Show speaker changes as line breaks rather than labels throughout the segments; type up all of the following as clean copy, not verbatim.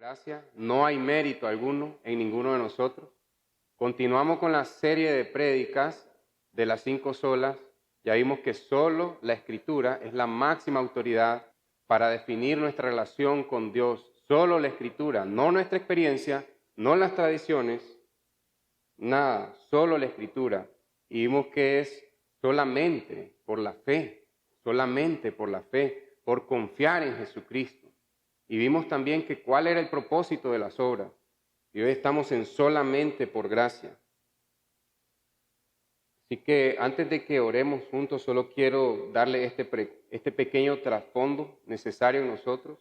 gracia, no hay mérito alguno en ninguno de nosotros. Continuamos con la serie de prédicas de las 5 solas. Ya vimos que solo la Escritura es la máxima autoridad para definir nuestra relación con Dios. Solo la Escritura, no nuestra experiencia, no las tradiciones, nada, solo la Escritura. Y vimos que es solamente por la fe, por confiar en Jesucristo. Y vimos también que cuál era el propósito de las obras. Y hoy estamos en solamente por gracia. Así que antes de que oremos juntos, solo quiero darle este pequeño trasfondo necesario en nosotros.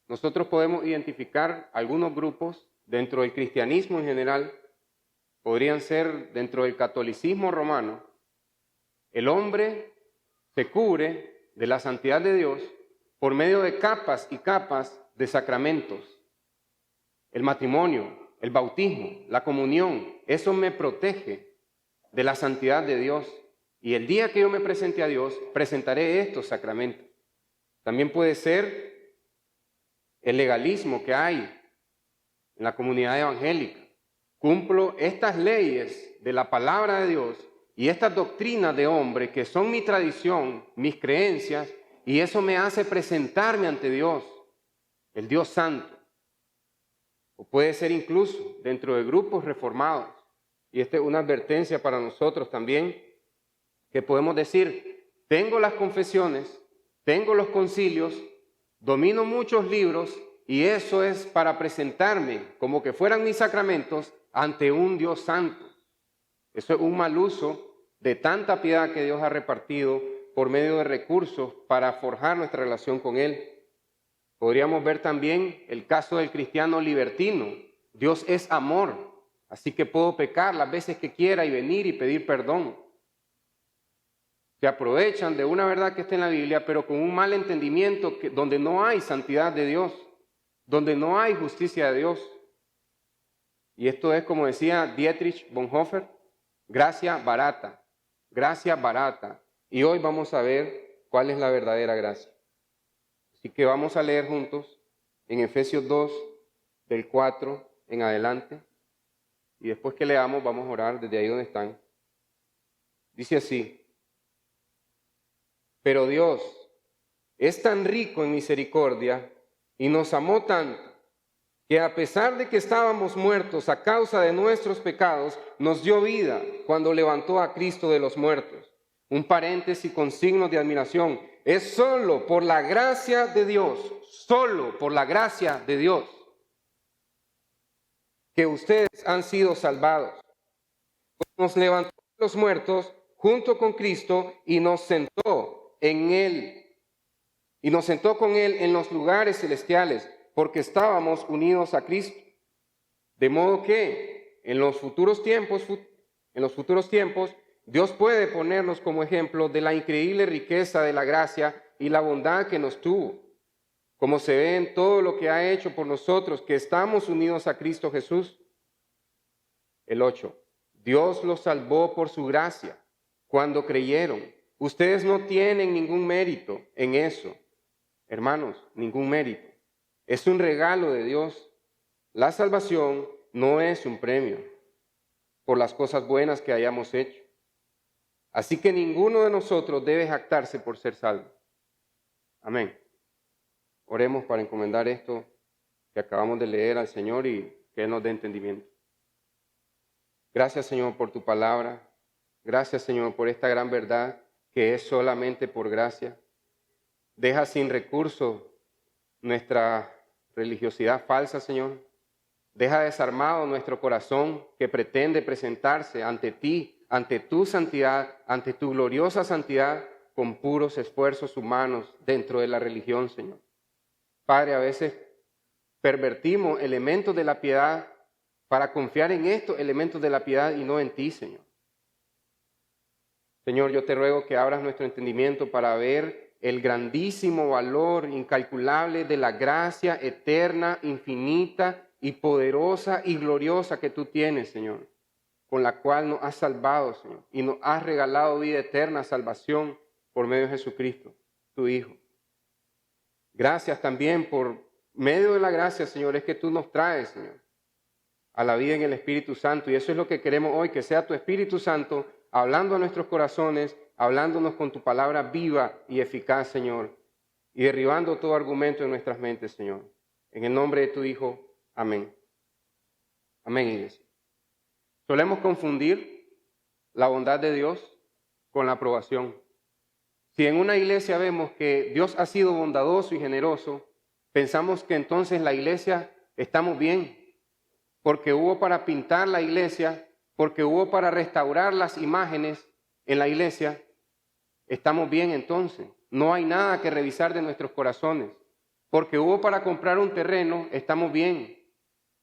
Nosotros podemos identificar algunos grupos dentro del cristianismo en general, podrían ser dentro del catolicismo romano. El hombre se cubre de la santidad de Dios por medio de capas y capas de sacramentos. El matrimonio, el bautismo, la comunión, eso me protege de la santidad de Dios. Y el día que yo me presente a Dios, presentaré estos sacramentos. También puede ser el legalismo que hay en la comunidad evangélica. Cumplo estas leyes de la palabra de Dios y estas doctrinas de hombre que son mi tradición, mis creencias, y eso me hace presentarme ante Dios, el Dios Santo. O puede ser incluso dentro de grupos reformados. Y esta es una advertencia para nosotros también, que podemos decir, tengo las confesiones, tengo los concilios, domino muchos libros, y eso es para presentarme como que fueran mis sacramentos ante un Dios santo. Eso es un mal uso de tanta piedad que Dios ha repartido por medio de recursos para forjar nuestra relación con Él. Podríamos ver también el caso del cristiano libertino. Dios es amor, así que puedo pecar las veces que quiera y venir y pedir perdón. Se aprovechan de una verdad que está en la Biblia, pero con un mal entendimiento donde no hay santidad de Dios, donde no hay justicia de Dios. Y esto es, como decía Dietrich Bonhoeffer, gracia barata, gracia barata. Y hoy vamos a ver cuál es la verdadera gracia. Así que vamos a leer juntos en Efesios 2, del 4 en adelante. Y después que leamos, vamos a orar desde ahí donde están. Dice así: pero Dios es tan rico en misericordia y nos amó tanto, que a pesar de que estábamos muertos a causa de nuestros pecados, nos dio vida cuando levantó a Cristo de los muertos. Un paréntesis con signos de admiración. Es solo por la gracia de Dios, solo por la gracia de Dios, que ustedes han sido salvados. Nos levantó de los muertos junto con Cristo y nos sentó en Él, y nos sentó con Él en los lugares celestiales, porque estábamos unidos a Cristo. De modo que en los futuros tiempos, Dios puede ponernos como ejemplo de la increíble riqueza de la gracia y la bondad que nos tuvo, como se ve en todo lo que ha hecho por nosotros, que estamos unidos a Cristo Jesús. El 8. Dios los salvó por su gracia cuando creyeron. Ustedes no tienen ningún mérito en eso, hermanos, ningún mérito. Es un regalo de Dios. La salvación no es un premio por las cosas buenas que hayamos hecho. Así que ninguno de nosotros debe jactarse por ser salvo. Amén. Oremos para encomendar esto que acabamos de leer al Señor y que Él nos dé entendimiento. Gracias, Señor, por tu palabra. Gracias, Señor, por esta gran verdad que es solamente por gracia. Deja sin recurso nuestra religiosidad falsa, Señor. Deja desarmado nuestro corazón que pretende presentarse ante ti, ante tu santidad, ante tu gloriosa santidad, con puros esfuerzos humanos dentro de la religión, Señor. Padre, a veces pervertimos elementos de la piedad para confiar en estos elementos de la piedad y no en ti, Señor. Señor, yo te ruego que abras nuestro entendimiento para ver el grandísimo valor incalculable de la gracia eterna, infinita y poderosa y gloriosa que tú tienes, Señor, con la cual nos has salvado, Señor, y nos has regalado vida eterna, salvación por medio de Jesucristo, tu Hijo. Gracias también por medio de la gracia, Señor, es que tú nos traes, Señor, a la vida en el Espíritu Santo. Y eso es lo que queremos hoy, que sea tu Espíritu Santo hablando a nuestros corazones, hablándonos con tu palabra viva y eficaz, Señor, y derribando todo argumento en nuestras mentes, Señor. En el nombre de tu Hijo, amén. Amén, iglesia. Solemos confundir la bondad de Dios con la aprobación. Si en una iglesia vemos que Dios ha sido bondadoso y generoso, pensamos que entonces la iglesia estamos bien, porque hubo para pintar la iglesia, porque hubo para restaurar las imágenes en la iglesia, estamos bien entonces. No hay nada que revisar de nuestros corazones, porque hubo para comprar un terreno, estamos bien,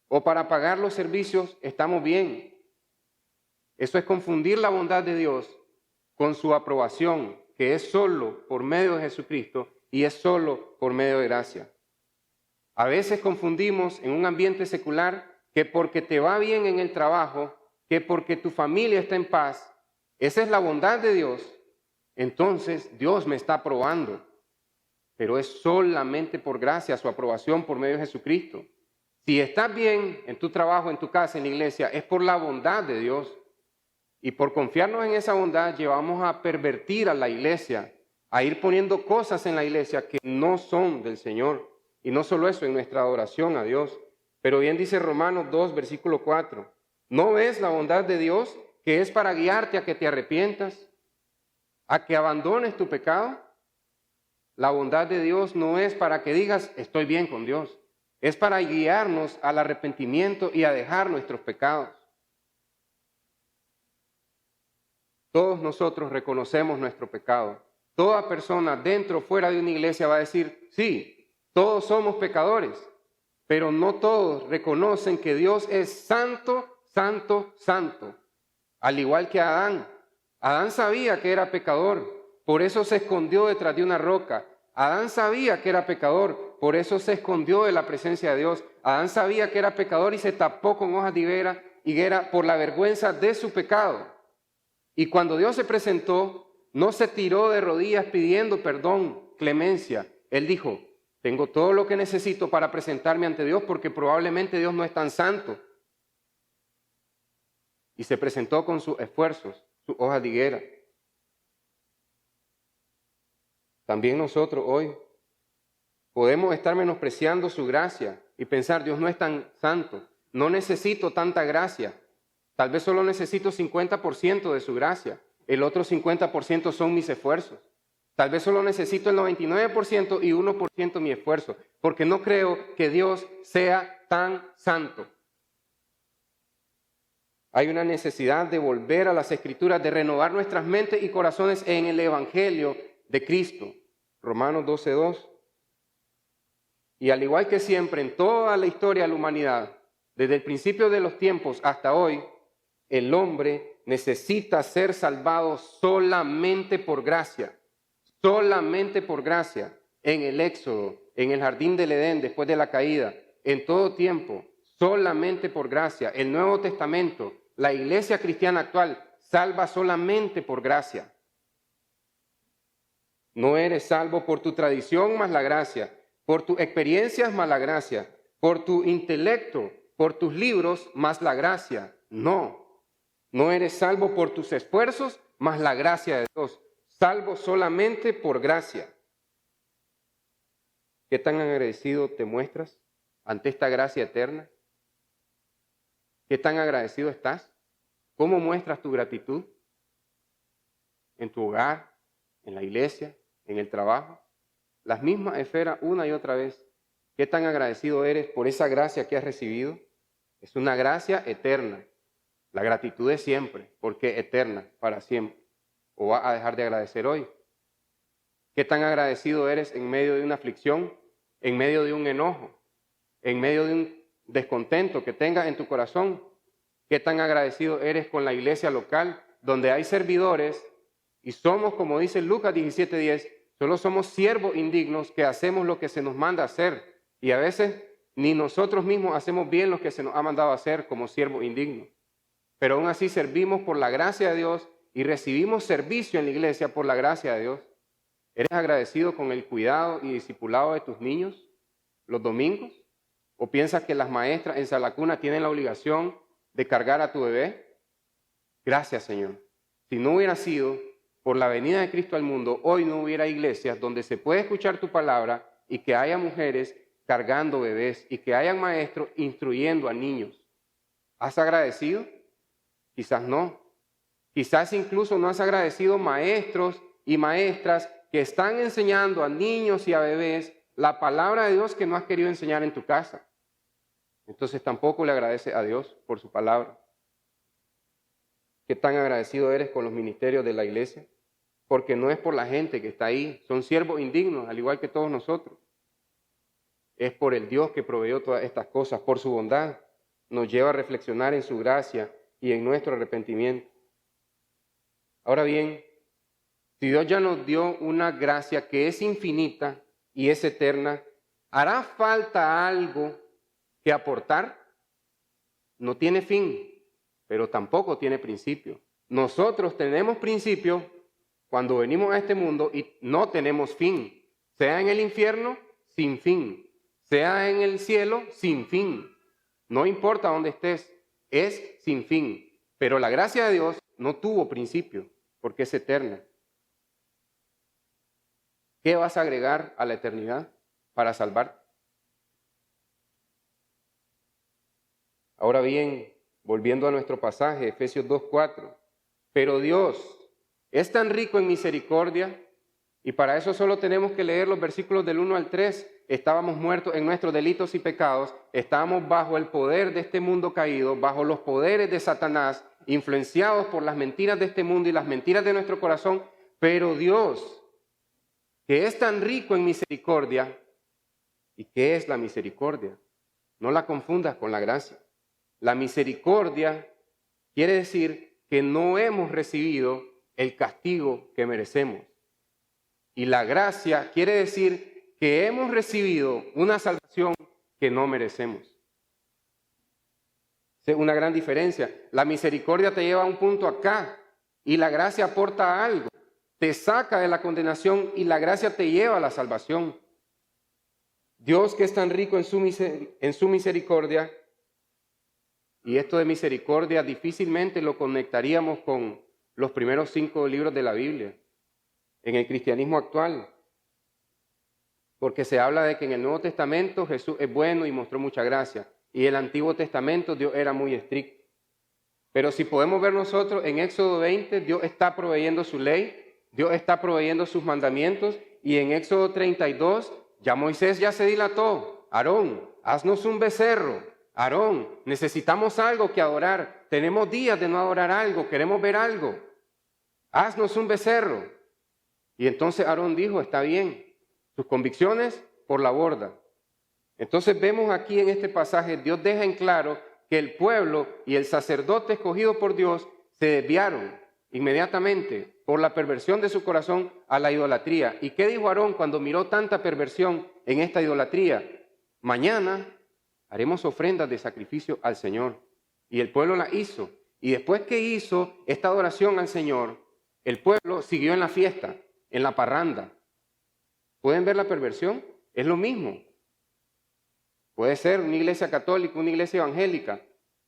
o para pagar los servicios, estamos bien. Eso es confundir la bondad de Dios con su aprobación, que es solo por medio de Jesucristo y es solo por medio de gracia. A veces confundimos en un ambiente secular que porque te va bien en el trabajo, que porque tu familia está en paz, esa es la bondad de Dios, entonces Dios me está aprobando. Pero es solamente por gracia, su aprobación por medio de Jesucristo. Si estás bien en tu trabajo, en tu casa, en la iglesia, es por la bondad de Dios. Y por confiarnos en esa bondad, llevamos a pervertir a la iglesia, a ir poniendo cosas en la iglesia que no son del Señor. Y no solo eso, en nuestra adoración a Dios. Pero bien dice Romanos 2, versículo 4. ¿No ves la bondad de Dios que es para guiarte a que te arrepientas, a que abandones tu pecado? La bondad de Dios no es para que digas, estoy bien con Dios. Es para guiarnos al arrepentimiento y a dejar nuestros pecados. Todos nosotros reconocemos nuestro pecado. Toda persona dentro o fuera de una iglesia va a decir, sí, todos somos pecadores, pero no todos reconocen que Dios es santo, santo, santo. Al igual que Adán. Adán sabía que era pecador, por eso se escondió detrás de una roca. Adán sabía que era pecador, por eso se escondió de la presencia de Dios. Adán sabía que era pecador y se tapó con hojas de higuera por la vergüenza de su pecado. Y cuando Dios se presentó, no se tiró de rodillas pidiendo perdón, clemencia. Él dijo, tengo todo lo que necesito para presentarme ante Dios porque probablemente Dios no es tan santo. Y se presentó con sus esfuerzos, sus hojas de higuera. También nosotros hoy podemos estar menospreciando su gracia y pensar, Dios no es tan santo, no necesito tanta gracia. Tal vez solo necesito 50% de su gracia, el otro 50% son mis esfuerzos. Tal vez solo necesito el 99% y 1% mi esfuerzo, porque no creo que Dios sea tan santo. Hay una necesidad de volver a las Escrituras, de renovar nuestras mentes y corazones en el Evangelio de Cristo. Romanos 12:2. Y al igual que siempre en toda la historia de la humanidad, desde el principio de los tiempos hasta hoy, el hombre necesita ser salvado solamente por gracia. Solamente por gracia. En el Éxodo, en el jardín del Edén, después de la caída, en todo tiempo, solamente por gracia. El Nuevo Testamento, la iglesia cristiana actual, salva solamente por gracia. No eres salvo por tu tradición más la gracia, por tus experiencias más la gracia, por tu intelecto, por tus libros más la gracia. No, no eres salvo por tus esfuerzos más la gracia de Dios. Salvo solamente por gracia. ¿Qué tan agradecido te muestras ante esta gracia eterna? ¿Qué tan agradecido estás? ¿Cómo muestras tu gratitud? ¿En tu hogar? ¿En la iglesia? ¿En el trabajo? Las mismas esferas una y otra vez. ¿Qué tan agradecido eres por esa gracia que has recibido? Es una gracia eterna. La gratitud es siempre, porque es eterna, para siempre. ¿O vas a dejar de agradecer hoy? ¿Qué tan agradecido eres en medio de una aflicción, en medio de un enojo, en medio de un descontento que tengas en tu corazón? ¿Qué tan agradecido eres con la iglesia local, donde hay servidores y somos, como dice Lucas 17:10, solo somos siervos indignos que hacemos lo que se nos manda hacer? Y a veces ni nosotros mismos hacemos bien lo que se nos ha mandado hacer como siervos indignos. Pero aún así servimos por la gracia de Dios y recibimos servicio en la iglesia por la gracia de Dios. ¿Eres agradecido con el cuidado y discipulado de tus niños? los domingos? ¿O piensas que las maestras en Sala Cuna tienen la obligación de cargar a tu bebé? Gracias, Señor. Si no hubiera sido por la venida de Cristo al mundo, hoy no hubiera iglesias donde se puede escuchar tu palabra y que haya mujeres cargando bebés y que hayan maestros instruyendo a niños. ¿Has agradecido? Quizás no. Quizás incluso no has agradecido maestros y maestras que están enseñando a niños y a bebés la palabra de Dios que no has querido enseñar en tu casa. Entonces tampoco le agradeces a Dios por su palabra. ¿Qué tan agradecido eres con los ministerios de la iglesia? Porque no es por la gente que está ahí, son siervos indignos, al igual que todos nosotros. Es por el Dios que proveyó todas estas cosas, por su bondad. Nos lleva a reflexionar en su gracia y en nuestro arrepentimiento. Ahora bien, si Dios ya nos dio una gracia que es infinita y es eterna, ¿hará falta algo que aportar? No tiene fin, pero tampoco tiene principio. Nosotros tenemos principio cuando venimos a este mundo y no tenemos fin. Sea en el infierno, sin fin. Sea en el cielo, sin fin. No importa dónde estés, es sin fin. Pero la gracia de Dios no tuvo principio, porque es eterna. ¿Qué vas a agregar a la eternidad para salvarte? Ahora bien, volviendo a nuestro pasaje, Efesios 2:4. Pero Dios es tan rico en misericordia, y para eso solo tenemos que leer los versículos del 1 al 3. Estábamos muertos en nuestros delitos y pecados, estábamos bajo el poder de este mundo caído, bajo los poderes de Satanás, influenciados por las mentiras de este mundo y las mentiras de nuestro corazón. Pero Dios, que es tan rico en misericordia, ¿y qué es la misericordia? No la confundas con la gracia. La misericordia quiere decir que no hemos recibido el castigo que merecemos. Y la gracia quiere decir que hemos recibido una salvación que no merecemos. Es una gran diferencia. La misericordia te lleva a un punto acá y la gracia aporta algo. Te saca de la condenación y la gracia te lleva a la salvación. Dios, que es tan rico en su misericordia, y esto de misericordia difícilmente lo conectaríamos con los primeros 5 libros de la Biblia en el cristianismo actual, porque se habla de que en el Nuevo Testamento Jesús es bueno y mostró mucha gracia, y en el Antiguo Testamento Dios era muy estricto. Pero si podemos ver nosotros en Éxodo 20, Dios está proveyendo su ley, Dios está proveyendo sus mandamientos, y en Éxodo 32 ya Moisés ya se dilató. Aarón, haznos un becerro. Aarón, necesitamos algo que adorar. Tenemos días de no adorar algo, queremos ver algo. Haznos un becerro. Y entonces Aarón dijo, está bien, sus convicciones por la borda. Entonces vemos aquí en este pasaje, Dios deja en claro que el pueblo y el sacerdote escogido por Dios se desviaron inmediatamente por la perversión de su corazón a la idolatría. ¿Y qué dijo Aarón cuando miró tanta perversión en esta idolatría? Mañana haremos ofrendas de sacrificio al Señor. Y el pueblo la hizo. Y después que hizo esta adoración al Señor, el pueblo siguió en la fiesta, en la parranda. ¿Pueden ver la perversión? Es lo mismo. Puede ser una iglesia católica, una iglesia evangélica.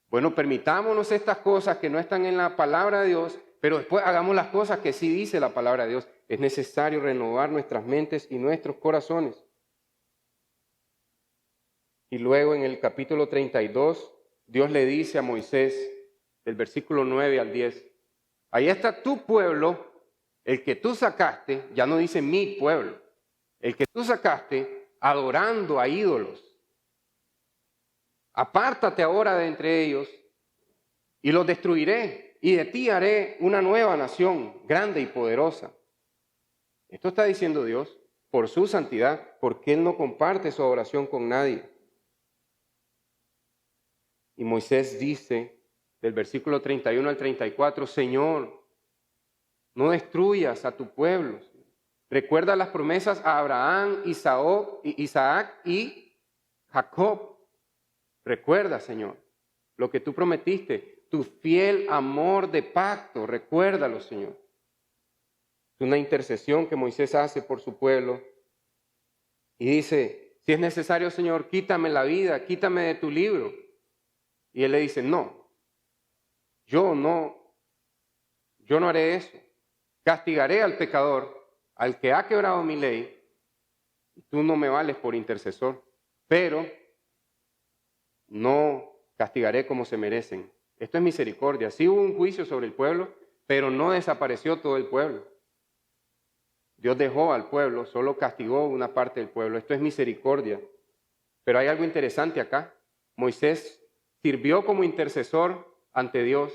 Bueno, permitámonos estas cosas que no están en la palabra de Dios, pero después hagamos las cosas que sí dice la palabra de Dios. Es necesario renovar nuestras mentes y nuestros corazones. Y luego en el capítulo 32, Dios le dice a Moisés, del versículo 9 al 10, ahí está tu pueblo, el que tú sacaste, ya no dice mi pueblo, el que tú sacaste adorando a ídolos. Apártate ahora de entre ellos y los destruiré, y de ti haré una nueva nación, grande y poderosa. Esto está diciendo Dios por su santidad, porque Él no comparte su adoración con nadie. Y Moisés dice, del versículo 31 al 34, Señor, no destruyas a tu pueblo. Recuerda las promesas a Abraham, Isaac y Jacob. Recuerda, Señor, lo que tú prometiste, tu fiel amor de pacto. Recuérdalo, Señor. Es una intercesión que Moisés hace por su pueblo. Y dice, si es necesario, Señor, quítame la vida, quítame de tu libro. Y él le dice, no, yo no haré eso. Castigaré al pecador, al que ha quebrado mi ley, y tú no me vales por intercesor, pero no castigaré como se merecen. Esto es misericordia. Sí hubo un juicio sobre el pueblo, pero no desapareció todo el pueblo. Dios dejó al pueblo, solo castigó una parte del pueblo. Esto es misericordia. Pero hay algo interesante acá. Moisés sirvió como intercesor ante Dios,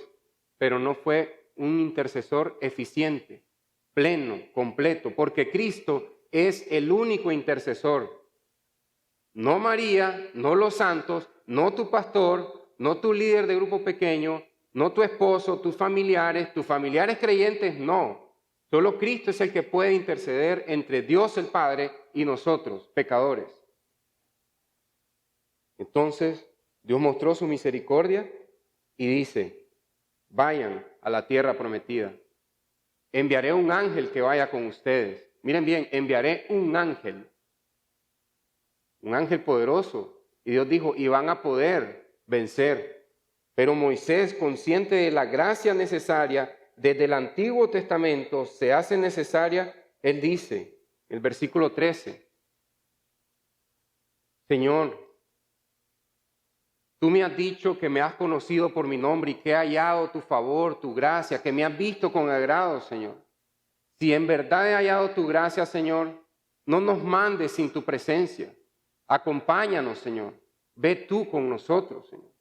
pero no fue un intercesor eficiente, pleno, completo, porque Cristo es el único intercesor. No María, no los santos, no tu pastor, no tu líder de grupo pequeño, no tu esposo, tus familiares creyentes, no. Solo Cristo es el que puede interceder entre Dios el Padre y nosotros, pecadores. Entonces, Dios mostró su misericordia y dice, vayan a la tierra prometida. Enviaré un ángel que vaya con ustedes. Miren bien, enviaré un ángel poderoso. Y Dios dijo, y van a poder vencer. Pero Moisés, consciente de la gracia necesaria, desde el Antiguo Testamento se hace necesaria, él dice, el versículo 13, Señor, tú me has dicho que me has conocido por mi nombre y que he hallado tu favor, tu gracia, que me has visto con agrado, Señor. Si en verdad he hallado tu gracia, Señor, no nos mandes sin tu presencia. Acompáñanos, Señor. Ve tú con nosotros, Señor.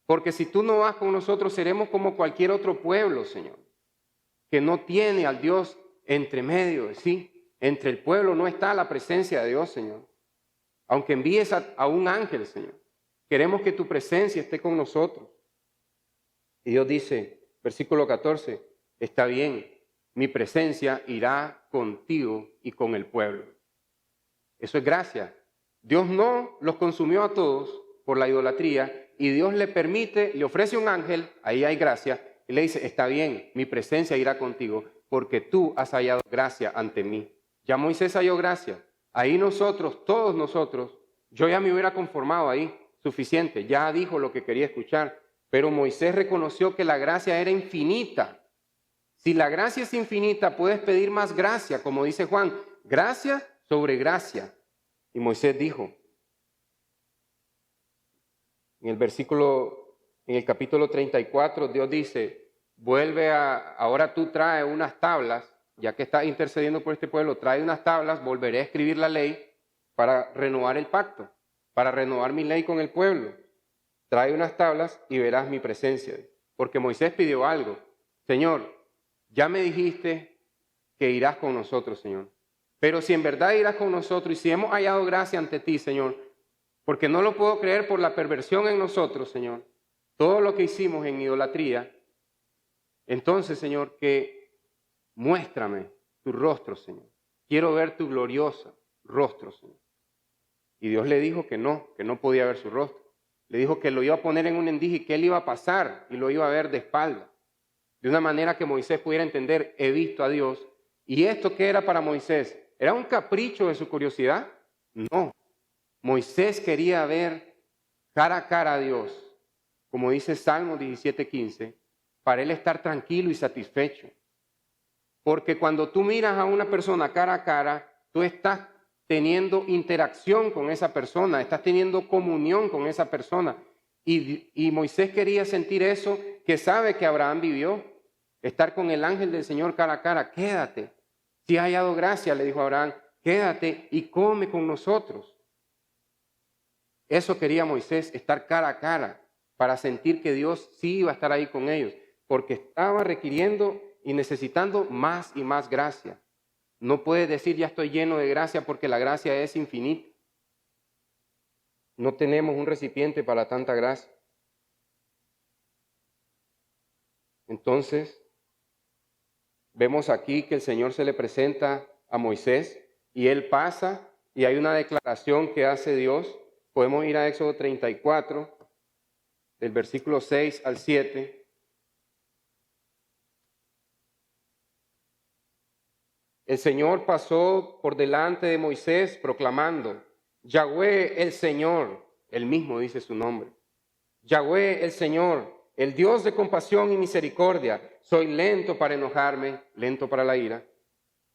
Porque si tú no vas con nosotros, seremos como cualquier otro pueblo, Señor, que no tiene al Dios entre medio, ¿sí? Entre el pueblo no está la presencia de Dios, Señor. Aunque envíes a un ángel, Señor, queremos que tu presencia esté con nosotros. Y Dios dice, versículo 14, está bien, mi presencia irá contigo y con el pueblo. Eso es gracia. Dios no los consumió a todos por la idolatría y Dios le permite, le ofrece un ángel, ahí hay gracia, y le dice, está bien, mi presencia irá contigo porque tú has hallado gracia ante mí. Ya Moisés halló gracia. Ahí nosotros, todos nosotros, yo ya me hubiera conformado ahí, suficiente, ya dijo lo que quería escuchar, pero Moisés reconoció que la gracia era infinita. Si la gracia es infinita, puedes pedir más gracia, como dice Juan, gracia sobre gracia. Y Moisés dijo, en el capítulo 34, Dios dice, ahora tú trae unas tablas, ya que estás intercediendo por este pueblo, trae unas tablas, volveré a escribir la ley para renovar el pacto, para renovar mi ley con el pueblo. Trae unas tablas y verás mi presencia. Porque Moisés pidió algo. Señor, ya me dijiste que irás con nosotros, Señor. Pero si en verdad irás con nosotros y si hemos hallado gracia ante ti, Señor, porque no lo puedo creer por la perversión en nosotros, Señor, todo lo que hicimos en idolatría, entonces, Señor, que muéstrame tu rostro, Señor. Quiero ver tu glorioso rostro, Señor. Y Dios le dijo que no podía ver su rostro. Le dijo que lo iba a poner en un endije y que él iba a pasar y lo iba a ver de espalda. De una manera que Moisés pudiera entender, he visto a Dios. ¿Y esto qué era para Moisés? ¿Era un capricho de su curiosidad? No. Moisés quería ver cara a cara a Dios, como dice Salmo 17:15, para él estar tranquilo y satisfecho. Porque cuando tú miras a una persona cara a cara, tú estás teniendo interacción con esa persona, estás teniendo comunión con esa persona. Y Moisés quería sentir eso que sabe que Abraham vivió, estar con el ángel del Señor cara a cara. Quédate, si has hallado gracia, le dijo a Abraham, quédate y come con nosotros. Eso quería Moisés, estar cara a cara, para sentir que Dios sí iba a estar ahí con ellos, porque estaba requiriendo y necesitando más y más gracia. No puedes decir ya estoy lleno de gracia porque la gracia es infinita. No tenemos un recipiente para tanta gracia. Entonces, vemos aquí que el Señor se le presenta a Moisés y él pasa y hay una declaración que hace Dios. Podemos ir a Éxodo 34, del versículo 6 al 7. El Señor pasó por delante de Moisés proclamando, Yahweh el Señor, él mismo dice su nombre. Yahweh el Señor, el Dios de compasión y misericordia. Soy lento para enojarme, lento para la ira,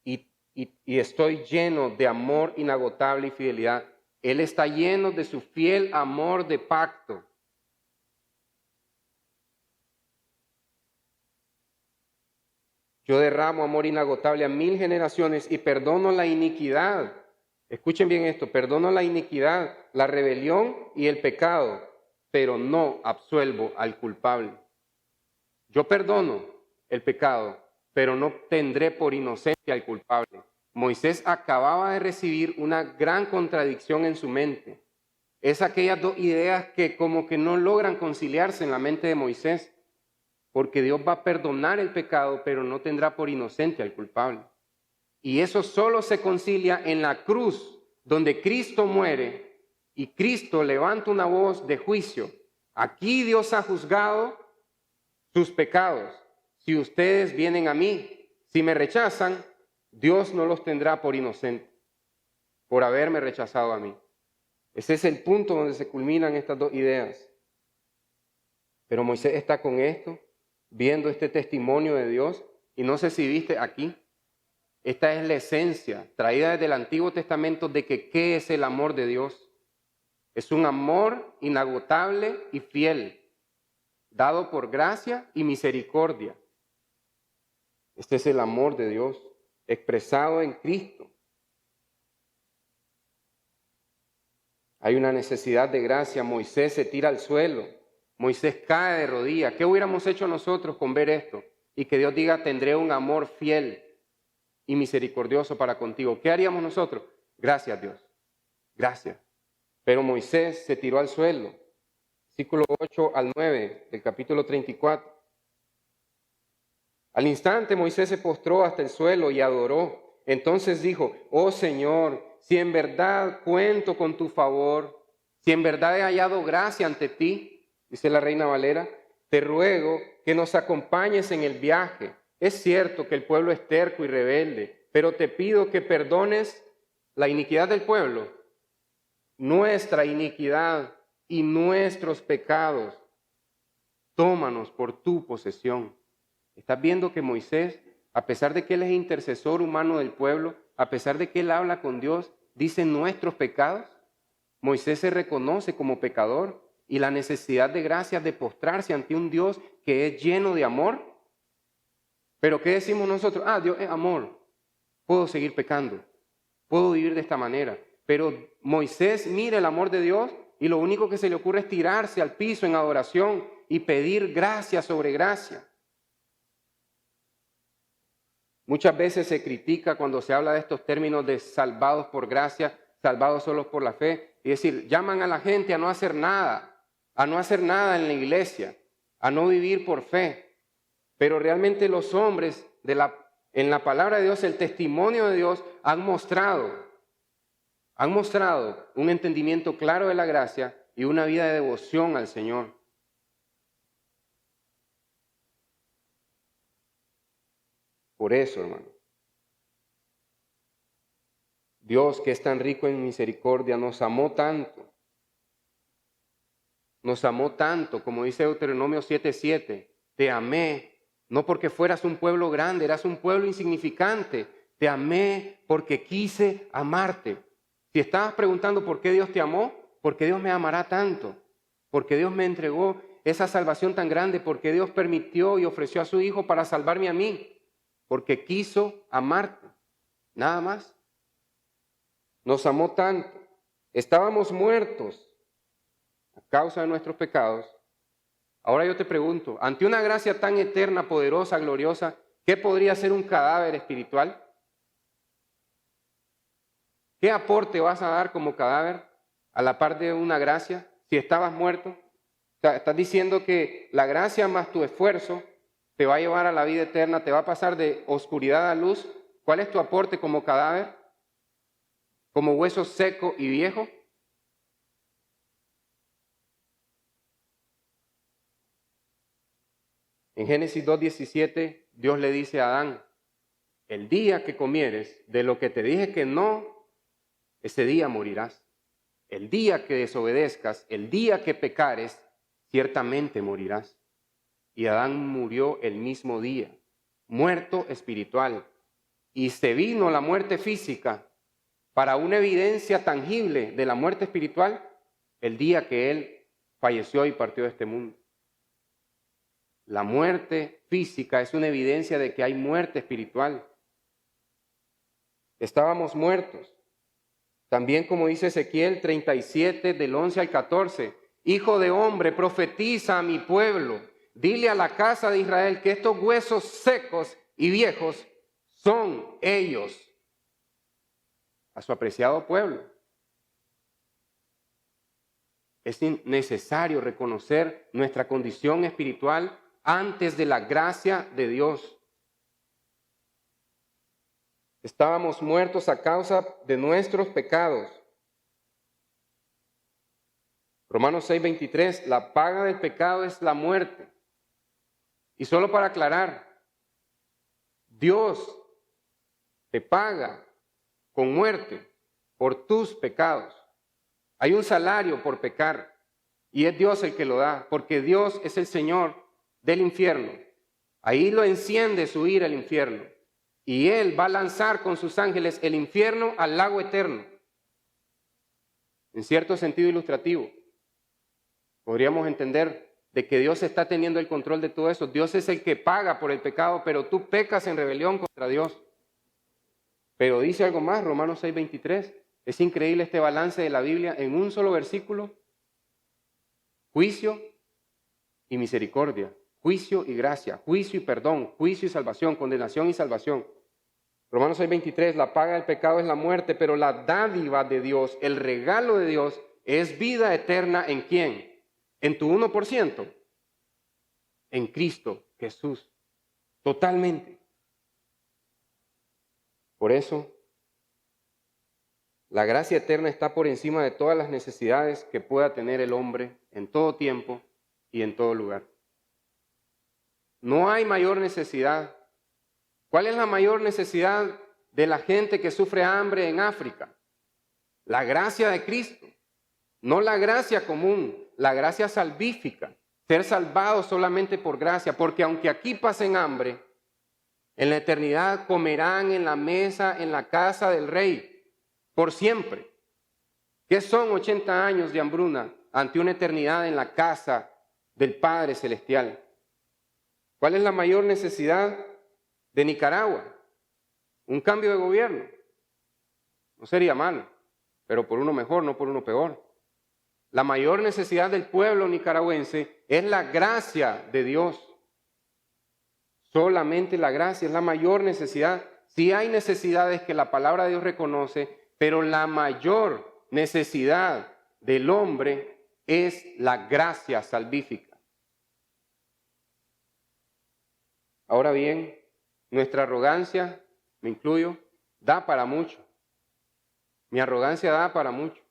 y estoy lleno de amor inagotable y fidelidad. Él está lleno de su fiel amor de pacto. Yo derramo amor inagotable a 1000 generaciones y perdono la iniquidad. Escuchen bien esto, perdono la iniquidad, la rebelión y el pecado, pero no absuelvo al culpable. Yo perdono el pecado, pero no tendré por inocente al culpable. Moisés acababa de recibir una gran contradicción en su mente. Es aquellas dos ideas que como que no logran conciliarse en la mente de Moisés, porque Dios va a perdonar el pecado, pero no tendrá por inocente al culpable. Y eso solo se concilia en la cruz, donde Cristo muere y Cristo levanta una voz de juicio. Aquí Dios ha juzgado sus pecados. Si ustedes vienen a mí, si me rechazan, Dios no los tendrá por inocente, por haberme rechazado a mí. Ese es el punto donde se culminan estas dos ideas. Pero Moisés está con esto, viendo este testimonio de Dios, y no sé si viste aquí, esta es la esencia traída desde el Antiguo Testamento de que ¿qué es el amor de Dios? Es un amor inagotable y fiel, dado por gracia y misericordia. Este es el amor de Dios, expresado en Cristo. Hay una necesidad de gracia. Moisés se tira al suelo. Moisés cae de rodillas. ¿Qué hubiéramos hecho nosotros con ver esto? Y que Dios diga, tendré un amor fiel y misericordioso para contigo. ¿Qué haríamos nosotros? Gracias, Dios. Gracias. Pero Moisés se tiró al suelo. Versículo 8 al 9 del capítulo 34. Al instante Moisés se postró hasta el suelo y adoró. Entonces dijo, oh Señor, si en verdad cuento con tu favor, si en verdad he hallado gracia ante ti, dice la Reina Valera, te ruego que nos acompañes en el viaje. Es cierto que el pueblo es terco y rebelde, pero te pido que perdones la iniquidad del pueblo, nuestra iniquidad y nuestros pecados. Tómanos por tu posesión. Estás viendo que Moisés, a pesar de que él es intercesor humano del pueblo, a pesar de que él habla con Dios, dice nuestros pecados. Moisés se reconoce como pecador y la necesidad de gracia de postrarse ante un Dios que es lleno de amor. Pero ¿qué decimos nosotros? Ah, Dios es amor. Puedo seguir pecando. Puedo vivir de esta manera. Pero Moisés mira el amor de Dios y lo único que se le ocurre es tirarse al piso en adoración y pedir gracia sobre gracia. Muchas veces se critica cuando se habla de estos términos de salvados por gracia, salvados solo por la fe. Y decir, llaman a la gente a no hacer nada en la iglesia, a no vivir por fe. Pero realmente los hombres en la palabra de Dios, el testimonio de Dios, han mostrado un entendimiento claro de la gracia y una vida de devoción al Señor. Por eso, hermano, Dios, que es tan rico en misericordia, nos amó tanto, como dice Deuteronomio 7:7, te amé, no porque fueras un pueblo grande, eras un pueblo insignificante, te amé porque quise amarte. Si estabas preguntando por qué Dios te amó, porque Dios me amará tanto, porque Dios me entregó esa salvación tan grande, porque Dios permitió y ofreció a su Hijo para salvarme a mí, porque quiso amarte, nada más. Nos amó tanto. Estábamos muertos a causa de nuestros pecados. Ahora yo te pregunto, ante una gracia tan eterna, poderosa, gloriosa, ¿qué podría ser un cadáver espiritual? ¿Qué aporte vas a dar como cadáver a la par de una gracia si estabas muerto? O sea, estás diciendo que la gracia más tu esfuerzo te va a llevar a la vida eterna, te va a pasar de oscuridad a luz. ¿Cuál es tu aporte como cadáver? ¿Como hueso seco y viejo? En Génesis 2:17, Dios le dice a Adán, el día que comieres de lo que te dije que no, ese día morirás. el día que desobedezcas, el día que pecares, ciertamente morirás. Y Adán murió el mismo día, muerto espiritual. Y se vino la muerte física para una evidencia tangible de la muerte espiritual el día que él falleció y partió de este mundo. La muerte física es una evidencia de que hay muerte espiritual. Estábamos muertos. También como dice Ezequiel 37 del 11 al 14, Hijo de hombre, profetiza a mi pueblo, dile a la casa de Israel que estos huesos secos y viejos son ellos. A su apreciado pueblo. Es necesario reconocer nuestra condición espiritual antes de la gracia de Dios. Estábamos muertos a causa de nuestros pecados. Romanos 6:23, la paga del pecado es la muerte. Y solo para aclarar, Dios te paga con muerte por tus pecados. Hay un salario por pecar y es Dios el que lo da, porque Dios es el Señor del infierno. Ahí lo enciende su ira el infierno y Él va a lanzar con sus ángeles el infierno al lago eterno. En cierto sentido ilustrativo, podríamos entender de que Dios está teniendo el control de todo eso. Dios es el que paga por el pecado, pero tú pecas en rebelión contra Dios. Pero dice algo más, Romanos 6:23. Es increíble este balance de la Biblia en un solo versículo. Juicio y misericordia, juicio y gracia, juicio y perdón, juicio y salvación, condenación y salvación. Romanos 6:23, la paga del pecado es la muerte, pero la dádiva de Dios, el regalo de Dios, es vida eterna ¿en quién? En tu 1%, en Cristo Jesús, totalmente. Por eso, la gracia eterna está por encima de todas las necesidades que pueda tener el hombre en todo tiempo y en todo lugar. No hay mayor necesidad. ¿Cuál es la mayor necesidad de la gente que sufre hambre en África? La gracia de Cristo, no la gracia común, la gracia salvífica. Ser salvados solamente por gracia, porque aunque aquí pasen hambre, en la eternidad comerán en la mesa, en la casa del Rey, por siempre. ¿Qué son 80 años de hambruna ante una eternidad en la casa del Padre Celestial? ¿Cuál es la mayor necesidad de Nicaragua? Un cambio de gobierno. No sería malo, pero por uno mejor, no por uno peor. La mayor necesidad del pueblo nicaragüense es la gracia de Dios. Solamente la gracia es la mayor necesidad. Sí hay necesidades que la palabra de Dios reconoce, pero la mayor necesidad del hombre es la gracia salvífica. Ahora bien, nuestra arrogancia, me incluyo, da para mucho. Mi arrogancia da para mucho.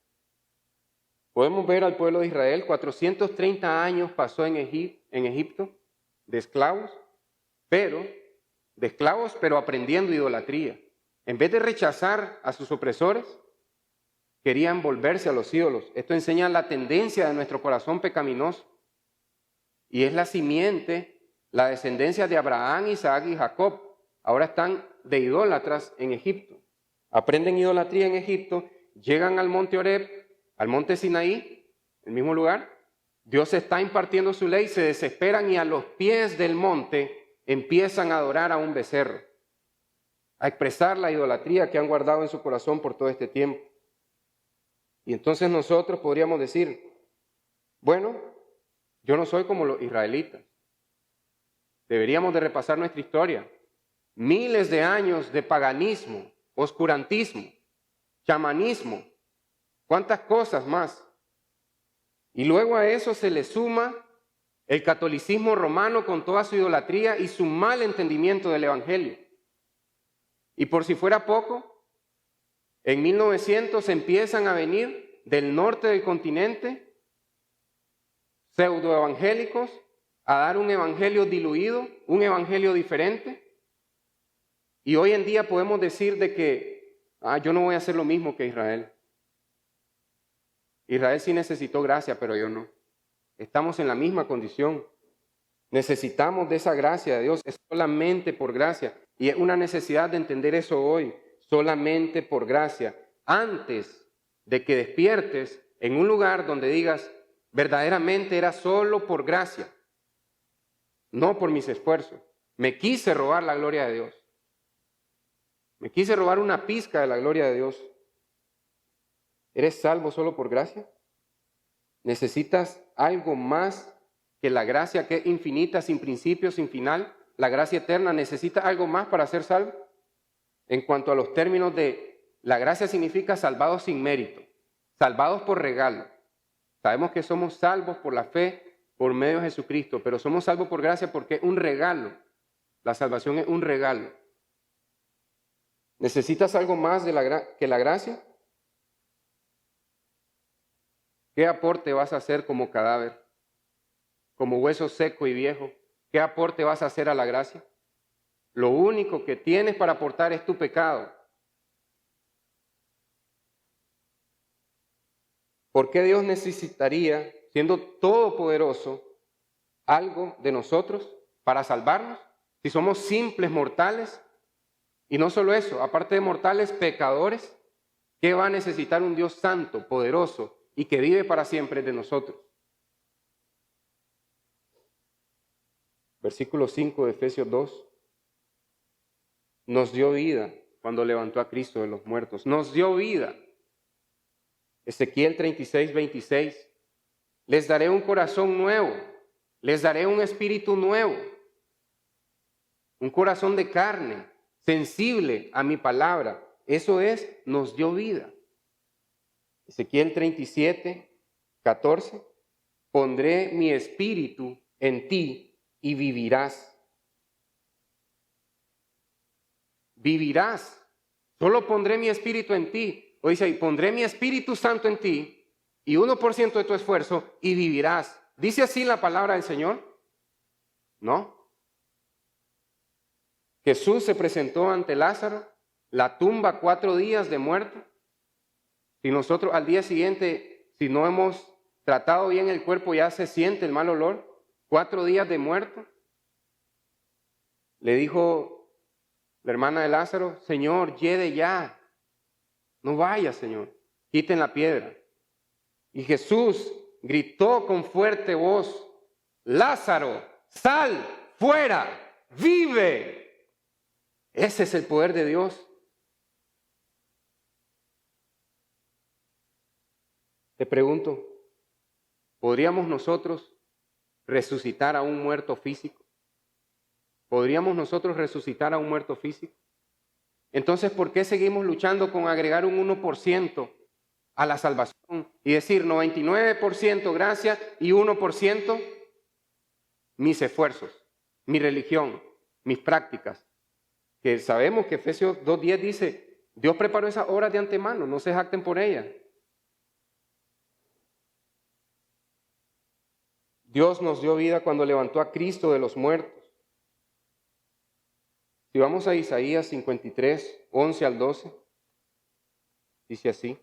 Podemos ver al pueblo de Israel, 430 años pasó en Egipto de esclavos, pero aprendiendo idolatría. En vez de rechazar a sus opresores, querían volverse a los ídolos. Esto enseña la tendencia de nuestro corazón pecaminoso. Y es la simiente, la descendencia de Abraham, Isaac y Jacob. Ahora están de idólatras en Egipto. Aprenden idolatría en Egipto, llegan al monte Horeb, al monte Sinaí, el mismo lugar. Dios está impartiendo su ley, se desesperan y a los pies del monte empiezan a adorar a un becerro, a expresar la idolatría que han guardado en su corazón por todo este tiempo. Y entonces nosotros podríamos decir, bueno, yo no soy como los israelitas. Deberíamos de repasar nuestra historia. Miles de años de paganismo, oscurantismo, chamanismo, cuántas cosas más. Y luego a eso se le suma el catolicismo romano con toda su idolatría y su mal entendimiento del evangelio. Y por si fuera poco, en 1900 empiezan a venir del norte del continente pseudoevangélicos a dar un evangelio diluido, un evangelio diferente. Y hoy en día podemos decir de que yo no voy a hacer lo mismo que Israel. Israel sí necesitó gracia, pero yo no. Estamos en la misma condición. Necesitamos de esa gracia de Dios, es solamente por gracia. Y es una necesidad de entender eso hoy, solamente por gracia. Antes de que despiertes en un lugar donde digas, verdaderamente era solo por gracia, no por mis esfuerzos. Me quise robar la gloria de Dios. Me quise robar una pizca de la gloria de Dios. ¿Eres salvo solo por gracia? ¿Necesitas algo más que la gracia que es infinita, sin principio, sin final? La gracia eterna, ¿necesitas algo más para ser salvo? En cuanto a los términos de la gracia, significa salvados sin mérito, salvados por regalo. Sabemos que somos salvos por la fe, por medio de Jesucristo, pero somos salvos por gracia porque es un regalo. La salvación es un regalo. ¿Necesitas algo más que la gracia? ¿Qué aporte vas a hacer como cadáver? Como hueso seco y viejo. ¿Qué aporte vas a hacer a la gracia? Lo único que tienes para aportar es tu pecado. ¿Por qué Dios necesitaría, siendo todopoderoso, algo de nosotros para salvarnos? Si somos simples mortales, y no solo eso, aparte de mortales, pecadores, ¿qué va a necesitar un Dios santo, poderoso y que vive para siempre de nosotros? Versículo 5 de Efesios 2. Nos dio vida cuando levantó a Cristo de los muertos. Nos dio vida. Ezequiel 36, 26. Les daré un corazón nuevo. Les daré un espíritu nuevo. Un corazón de carne, sensible a mi palabra. Eso es, nos dio vida. Ezequiel 37, 14. Pondré mi espíritu en ti y vivirás. Vivirás. Solo pondré mi espíritu en ti. O dice ahí, pondré mi Espíritu Santo en ti y 1% de tu esfuerzo y vivirás. ¿Dice así la palabra del Señor? No. Jesús se presentó ante Lázaro, la tumba 4 días de muerto. Si nosotros al día siguiente, si no hemos tratado bien el cuerpo, ya se siente el mal olor. 4 días de muerto. Le dijo la hermana de Lázaro, Señor, llegue ya. No vaya, Señor. Quiten la piedra. Y Jesús gritó con fuerte voz, Lázaro, sal fuera, vive. Ese es el poder de Dios. Te pregunto, ¿podríamos nosotros resucitar a un muerto físico? ¿Podríamos nosotros resucitar a un muerto físico? Entonces, ¿por qué seguimos luchando con agregar un 1% a la salvación y decir 99% gracia y 1% mis esfuerzos, mi religión, mis prácticas? Que sabemos que Efesios 2:10 dice, Dios preparó esas obras de antemano, no se jacten por ellas. Dios nos dio vida cuando levantó a Cristo de los muertos. Si vamos a Isaías 53, 11 al 12, dice así.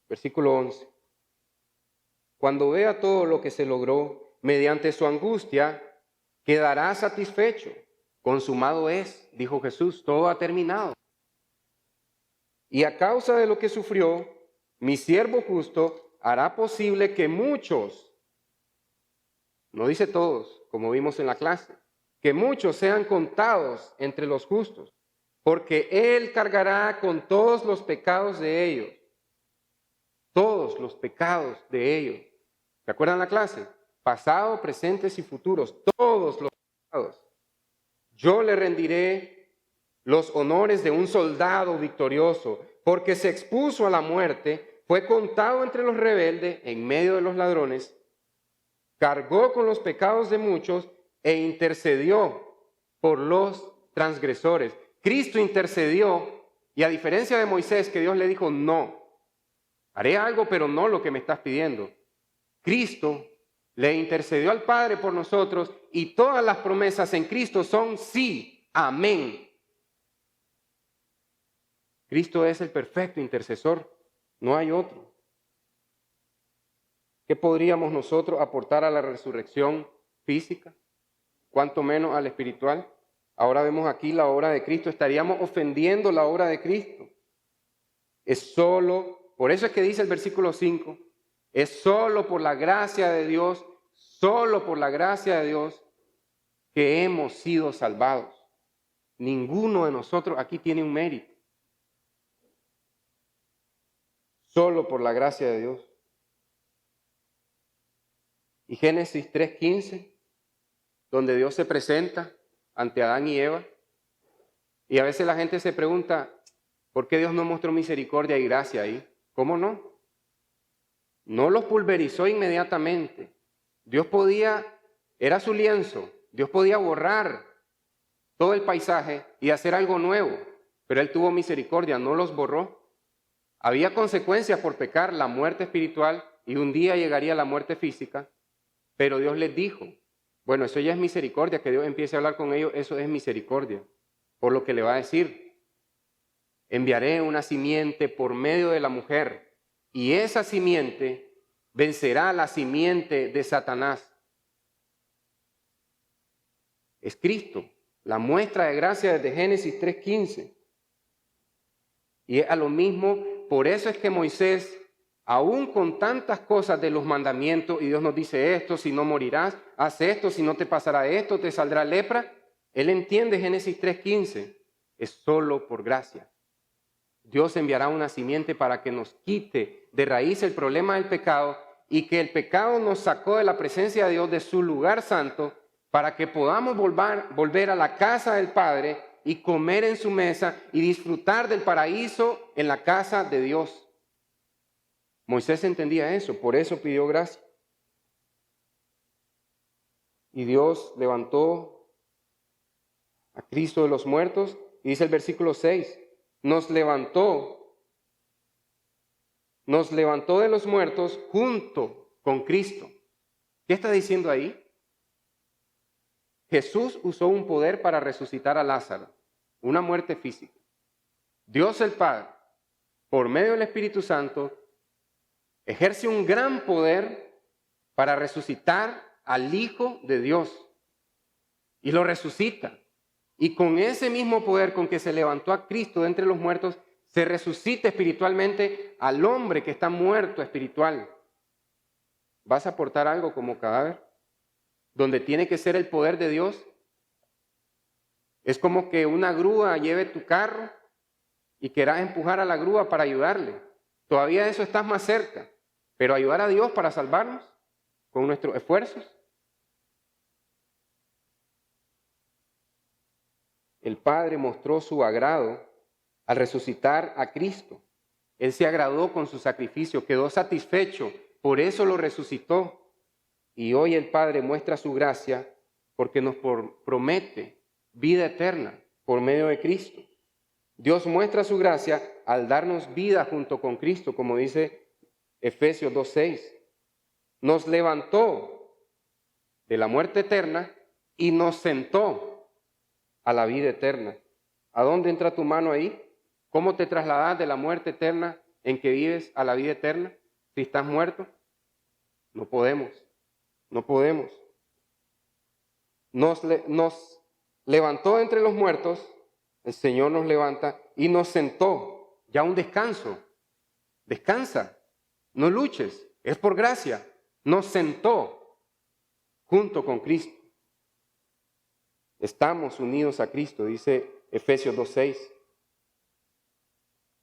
Versículo 11. Cuando vea todo lo que se logró mediante su angustia, quedará satisfecho. Consumado es, dijo Jesús, todo ha terminado. Y a causa de lo que sufrió, mi siervo justo hará posible que muchos, no dice todos, como vimos en la clase, que muchos sean contados entre los justos, porque Él cargará con todos los pecados de ellos. Todos los pecados de ellos. ¿Se acuerdan la clase? Pasado, presentes y futuros. Todos los pecados. Yo le rendiré los honores de un soldado victorioso, porque se expuso a la muerte, fue contado entre los rebeldes, en medio de los ladrones, cargó con los pecados de muchos e intercedió por los transgresores. Cristo intercedió y a diferencia de Moisés, que Dios le dijo, no, haré algo pero no lo que me estás pidiendo. Cristo le intercedió al Padre por nosotros y todas las promesas en Cristo son sí, amén. Cristo es el perfecto intercesor, no hay otro. ¿Qué podríamos nosotros aportar a la resurrección física? ¿Cuánto menos a la espiritual? Ahora vemos aquí la obra de Cristo. Estaríamos ofendiendo la obra de Cristo. Es solo, por eso es que dice el versículo 5, es solo por la gracia de Dios, solo por la gracia de Dios que hemos sido salvados. Ninguno de nosotros aquí tiene un mérito. Solo por la gracia de Dios. Y Génesis 3:15, donde Dios se presenta ante Adán y Eva. Y a veces la gente se pregunta, ¿por qué Dios no mostró misericordia y gracia ahí? ¿Cómo no? No los pulverizó inmediatamente. Dios podía, era su lienzo, Dios podía borrar todo el paisaje y hacer algo nuevo, pero Él tuvo misericordia, no los borró. Había consecuencias por pecar, la muerte espiritual, y un día llegaría la muerte física, pero Dios les dijo, bueno, eso ya es misericordia, que Dios empiece a hablar con ellos, eso es misericordia, por lo que le va a decir, enviaré una simiente por medio de la mujer, y esa simiente vencerá a la simiente de Satanás. Es Cristo, la muestra de gracia desde Génesis 3:15. Y es a lo mismo, por eso es que Moisés, aún con tantas cosas de los mandamientos, y Dios nos dice esto, si no morirás, haz esto, si no te pasará esto, te saldrá lepra, él entiende Génesis 3:15, es solo por gracia. Dios enviará una simiente para que nos quite de raíz el problema del pecado y que el pecado nos sacó de la presencia de Dios, de su lugar santo, para que podamos volver a la casa del Padre y comer en su mesa y disfrutar del paraíso en la casa de Dios. Moisés entendía eso, por eso pidió gracia. Y Dios levantó a Cristo de los muertos, y dice el versículo 6, nos levantó de los muertos junto con Cristo. ¿Qué está diciendo ahí? Jesús usó un poder para resucitar a Lázaro, una muerte física. Dios el Padre, por medio del Espíritu Santo, ejerce un gran poder para resucitar al Hijo de Dios. Y lo resucita. Y con ese mismo poder con que se levantó a Cristo de entre los muertos, se resucita espiritualmente al hombre que está muerto espiritual. ¿Vas a aportar algo como cadáver? Donde tiene que ser el poder de Dios. Es como que una grúa lleve tu carro y quieras empujar a la grúa para ayudarle. Todavía de eso estás más cerca. Pero ayudar a Dios para salvarnos con nuestros esfuerzos. El Padre mostró su agrado al resucitar a Cristo. Él se agradó con su sacrificio, quedó satisfecho, por eso lo resucitó. Y hoy el Padre muestra su gracia porque nos promete vida eterna por medio de Cristo. Dios muestra su gracia al darnos vida junto con Cristo, como dice Efesios 2:6. Nos levantó de la muerte eterna y nos sentó a la vida eterna. ¿A dónde entra tu mano ahí? ¿Cómo te trasladas de la muerte eterna en que vives a la vida eterna? Si estás muerto, no podemos. Nos levantó entre los muertos, el Señor nos levanta y nos sentó. Ya un descanso. Descansa, no luches, es por gracia. Nos sentó junto con Cristo. Estamos unidos a Cristo, dice Efesios 2:6.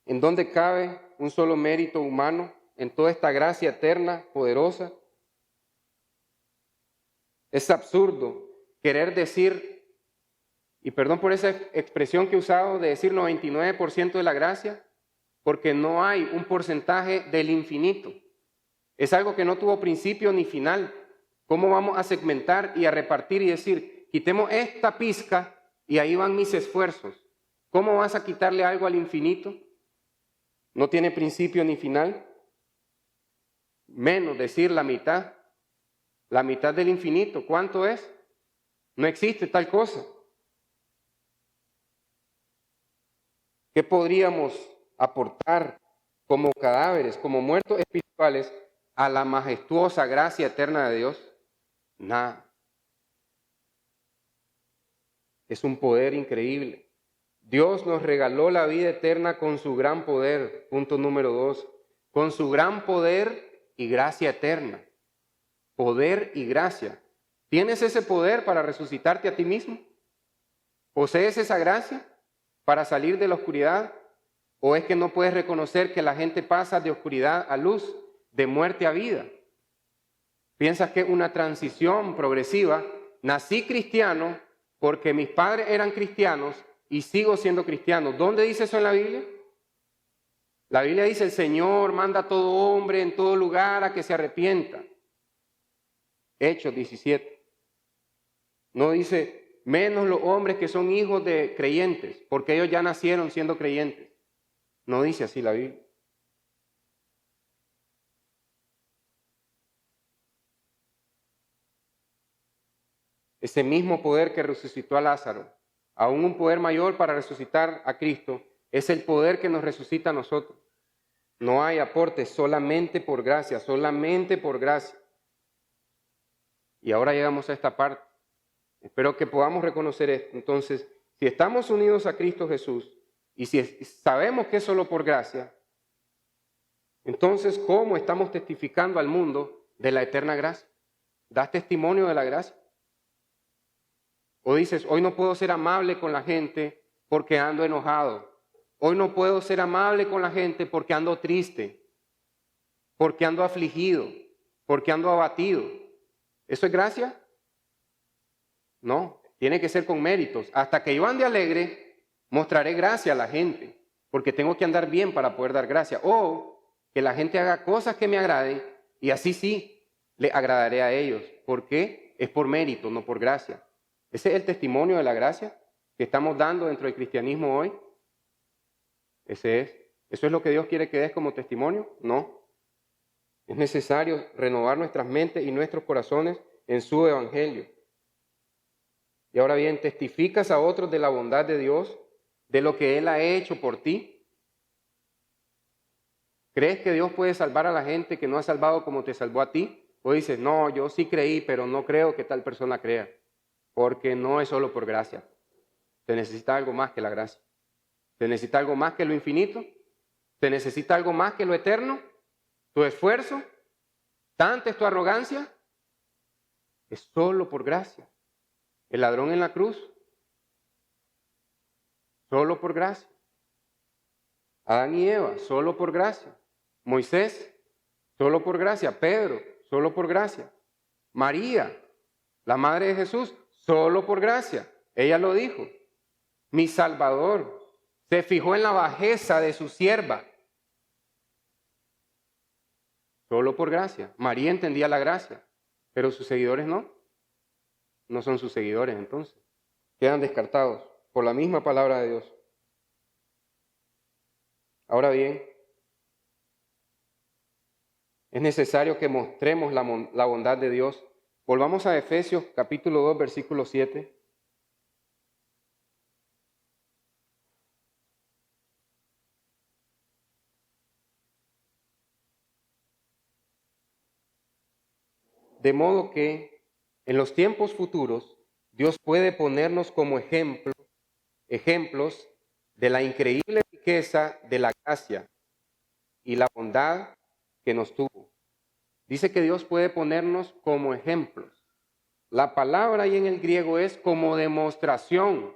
¿En dónde cabe un solo mérito humano en toda esta gracia eterna, poderosa? Es absurdo querer decir, y perdón por esa expresión que he usado de decir 99% de la gracia, porque no hay un porcentaje del infinito. Es algo que no tuvo principio ni final. ¿Cómo vamos a segmentar y a repartir y decir, quitemos esta pizca y ahí van mis esfuerzos? ¿Cómo vas a quitarle algo al infinito? No tiene principio ni final. Menos decir la mitad del infinito. ¿Cuánto es? No existe tal cosa. ¿Qué podríamos aportar como cadáveres, como muertos espirituales, a la majestuosa gracia eterna de Dios? Nada. Es un poder increíble. Dios nos regaló la vida eterna con su gran poder. Punto número 2. Con su gran poder y gracia eterna. Poder y gracia. ¿Tienes ese poder para resucitarte a ti mismo? ¿Posees esa gracia para salir de la oscuridad? ¿O es que no puedes reconocer que la gente pasa de oscuridad a luz, de muerte a vida? ¿Piensas que es una transición progresiva? Nací cristiano porque mis padres eran cristianos y sigo siendo cristiano. ¿Dónde dice eso en la Biblia? La Biblia dice: el Señor manda a todo hombre en todo lugar a que se arrepienta. Hechos 17. No dice menos los hombres que son hijos de creyentes, porque ellos ya nacieron siendo creyentes. No dice así la Biblia. Ese mismo poder que resucitó a Lázaro, aún un poder mayor para resucitar a Cristo, es el poder que nos resucita a nosotros. No hay aporte, solamente por gracia, solamente por gracia. Y ahora llegamos a esta parte. Espero que podamos reconocer esto. Entonces, si estamos unidos a Cristo Jesús y si sabemos que es solo por gracia, entonces, ¿cómo estamos testificando al mundo de la eterna gracia? ¿Das testimonio de la gracia? O dices: hoy no puedo ser amable con la gente porque ando enojado. Hoy no puedo ser amable con la gente porque ando triste, porque ando afligido, porque ando abatido. ¿Eso es gracia? No, tiene que ser con méritos. Hasta que yo ande alegre, mostraré gracia a la gente, porque tengo que andar bien para poder dar gracia. O que la gente haga cosas que me agraden y así sí le agradaré a ellos. ¿Por qué? Es por mérito, no por gracia. Ese es el testimonio de la gracia que estamos dando dentro del cristianismo hoy. Ese es. ¿Eso es lo que Dios quiere que des como testimonio? No. Es necesario renovar nuestras mentes y nuestros corazones en su evangelio. Y ahora bien, ¿testificas a otros de la bondad de Dios, de lo que Él ha hecho por ti? ¿Crees que Dios puede salvar a la gente que no ha salvado como te salvó a ti? O dices: no, yo sí creí, pero no creo que tal persona crea. Porque no es solo por gracia. Se necesita algo más que la gracia. Se necesita algo más que lo infinito. Se necesita algo más que lo eterno. Tu esfuerzo, tanta es tu arrogancia. Es solo por gracia. El ladrón en la cruz, solo por gracia. Adán y Eva, solo por gracia. Moisés, solo por gracia. Pedro, solo por gracia. María, la madre de Jesús, solo por gracia. Ella lo dijo: mi Salvador se fijó en la bajeza de su sierva. Solo por gracia. María entendía la gracia, pero sus seguidores no. No son sus seguidores entonces. Quedan descartados por la misma palabra de Dios. Ahora bien, es necesario que mostremos la bondad de Dios. Volvamos a Efesios capítulo 2, versículo 7. De modo que en los tiempos futuros Dios puede ponernos como ejemplos de la increíble riqueza de la gracia y la bondad que nos tuvo. Dice que Dios puede ponernos como ejemplos. La palabra ahí en el griego es como demostración.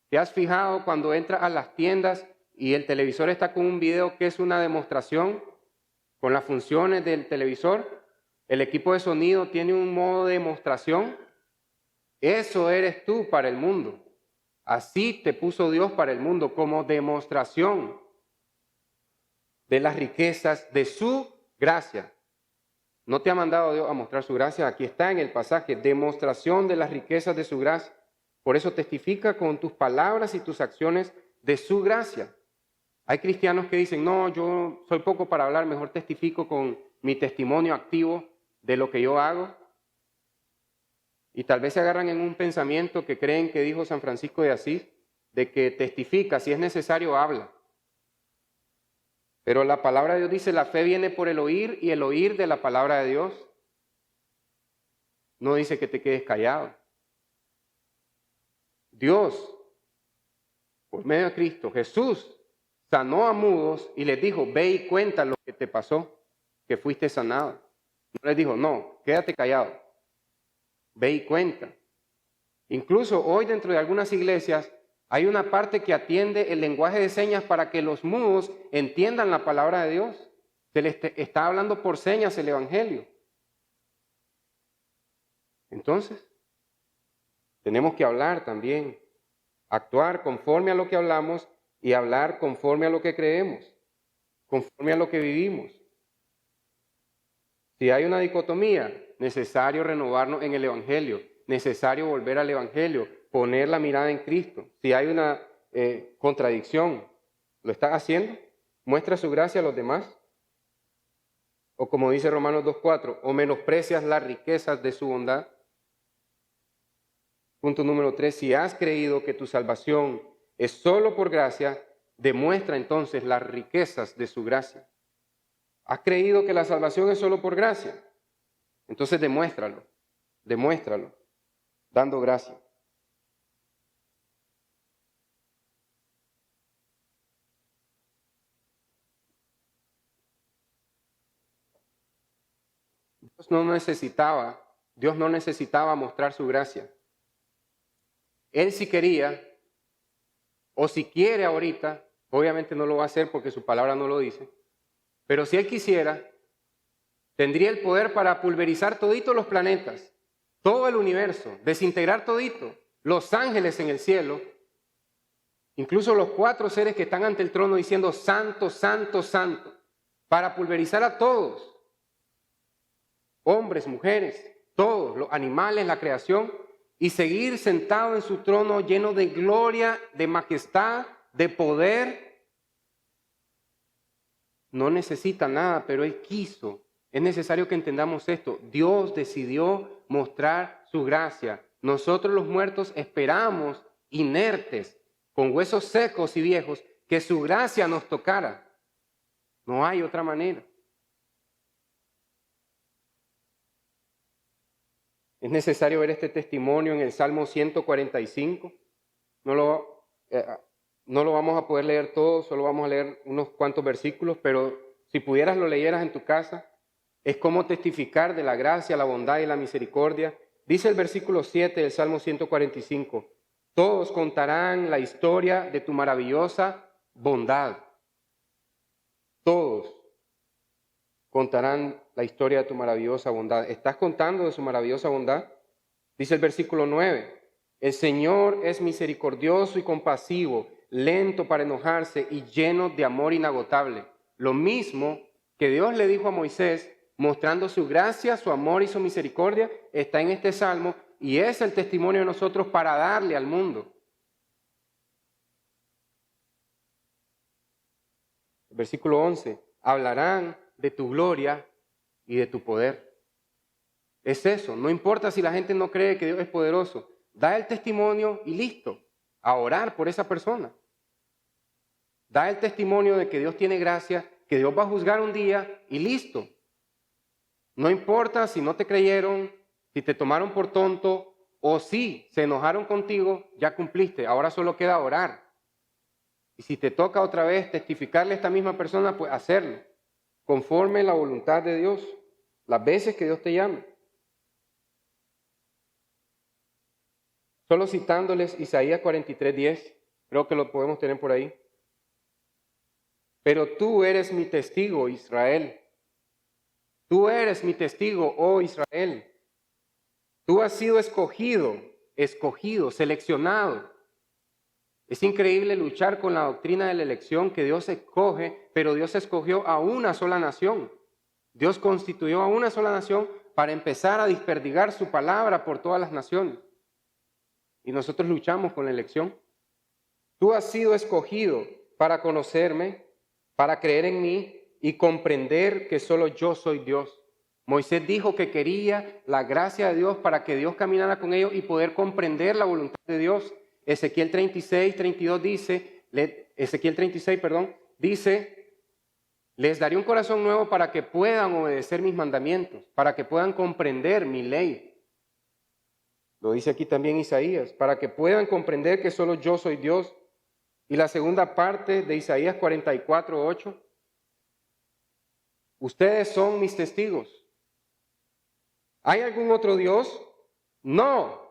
¿Te has fijado cuando entras a las tiendas y el televisor está con un video que es una demostración con las funciones del televisor? El equipo de sonido tiene un modo de demostración. Eso eres tú para el mundo. Así te puso Dios para el mundo, como demostración de las riquezas de su gracia. ¿No te ha mandado Dios a mostrar su gracia? Aquí está en el pasaje: demostración de las riquezas de su gracia. Por eso testifica con tus palabras y tus acciones de su gracia. Hay cristianos que dicen: no, yo soy poco para hablar, mejor testifico con mi testimonio activo de lo que yo hago. Y tal vez se agarran en un pensamiento que creen que dijo San Francisco de Asís, de que testifica, si es necesario habla. Pero la palabra de Dios dice, la fe viene por el oír y el oír de la palabra de Dios. No dice que te quedes callado. Dios, por medio de Cristo, Jesús, sanó a mudos y les dijo, ve y cuenta lo que te pasó, que fuiste sanado. No les dijo, no, quédate callado. Ve y cuenta. Incluso hoy dentro de algunas iglesias hay una parte que atiende el lenguaje de señas para que los mudos entiendan la palabra de Dios. Se les está hablando por señas el Evangelio. Entonces, tenemos que hablar también, actuar conforme a lo que hablamos y hablar conforme a lo que creemos, conforme a lo que vivimos. Si hay una dicotomía, necesario renovarnos en el Evangelio, necesario volver al Evangelio, poner la mirada en Cristo. Si hay una contradicción, ¿lo estás haciendo? ¿Muestra su gracia a los demás? O como dice Romanos 2:4, ¿o menosprecias las riquezas de su bondad? Punto número 3, si has creído que tu salvación es solo por gracia, demuestra entonces las riquezas de su gracia. ¿Has creído que la salvación es solo por gracia? Entonces demuéstralo, dando gracia. Dios no necesitaba mostrar su gracia. Él si quería, o si quiere ahorita, obviamente no lo va a hacer porque su palabra no lo dice, pero si Él quisiera, tendría el poder para pulverizar toditos los planetas, todo el universo, desintegrar todito, los ángeles en el cielo, incluso los 4 seres que están ante el trono diciendo santo, santo, santo, para pulverizar a todos, hombres, mujeres, todos, los animales, la creación, y seguir sentado en su trono lleno de gloria, de majestad, de poder. No necesita nada, pero Él quiso. Es necesario que entendamos esto. Dios decidió mostrar su gracia. Nosotros los muertos esperamos, inertes, con huesos secos y viejos, que su gracia nos tocara. No hay otra manera. Es necesario ver este testimonio en el Salmo 145. No lo vamos a poder leer todo, solo vamos a leer unos cuantos versículos, pero si pudieras lo leyeras en tu casa. Es como testificar de la gracia, la bondad y la misericordia. Dice el versículo 7 del Salmo 145, todos contarán la historia de tu maravillosa bondad. Todos contarán la historia de tu maravillosa bondad. ¿Estás contando de su maravillosa bondad? Dice el versículo 9, el Señor es misericordioso y compasivo, lento para enojarse y lleno de amor inagotable. Lo mismo que Dios le dijo a Moisés, mostrando su gracia, su amor y su misericordia, está en este salmo y es el testimonio de nosotros para darle al mundo. Versículo 11, hablarán de tu gloria y de tu poder. Es eso, no importa si la gente no cree que Dios es poderoso, da el testimonio y listo, a orar por esa persona. Da el testimonio de que Dios tiene gracia, que Dios va a juzgar un día y listo. No importa si no te creyeron, si te tomaron por tonto o si se enojaron contigo, ya cumpliste, ahora solo queda orar. Y si te toca otra vez testificarle a esta misma persona, pues hacerlo, conforme a la voluntad de Dios, las veces que Dios te llame. Solo citándoles Isaías 43:10, creo que lo podemos tener por ahí. Pero tú eres mi testigo, Israel. Tú eres mi testigo, oh Israel. Tú has sido escogido, seleccionado. Es increíble luchar con la doctrina de la elección, que Dios escoge, pero Dios escogió a una sola nación. Dios constituyó a una sola nación para empezar a desperdigar su palabra por todas las naciones. Y nosotros luchamos con la elección. Tú has sido escogido para conocerme, para creer en mí y comprender que solo yo soy Dios. Moisés dijo que quería la gracia de Dios para que Dios caminara con ellos y poder comprender la voluntad de Dios. Ezequiel 36, 32 dice, Les daré un corazón nuevo para que puedan obedecer mis mandamientos, para que puedan comprender mi ley. Lo dice aquí también Isaías, para que puedan comprender que solo yo soy Dios. Y la segunda parte de Isaías 44:8, ustedes son mis testigos. ¿Hay algún otro Dios? No,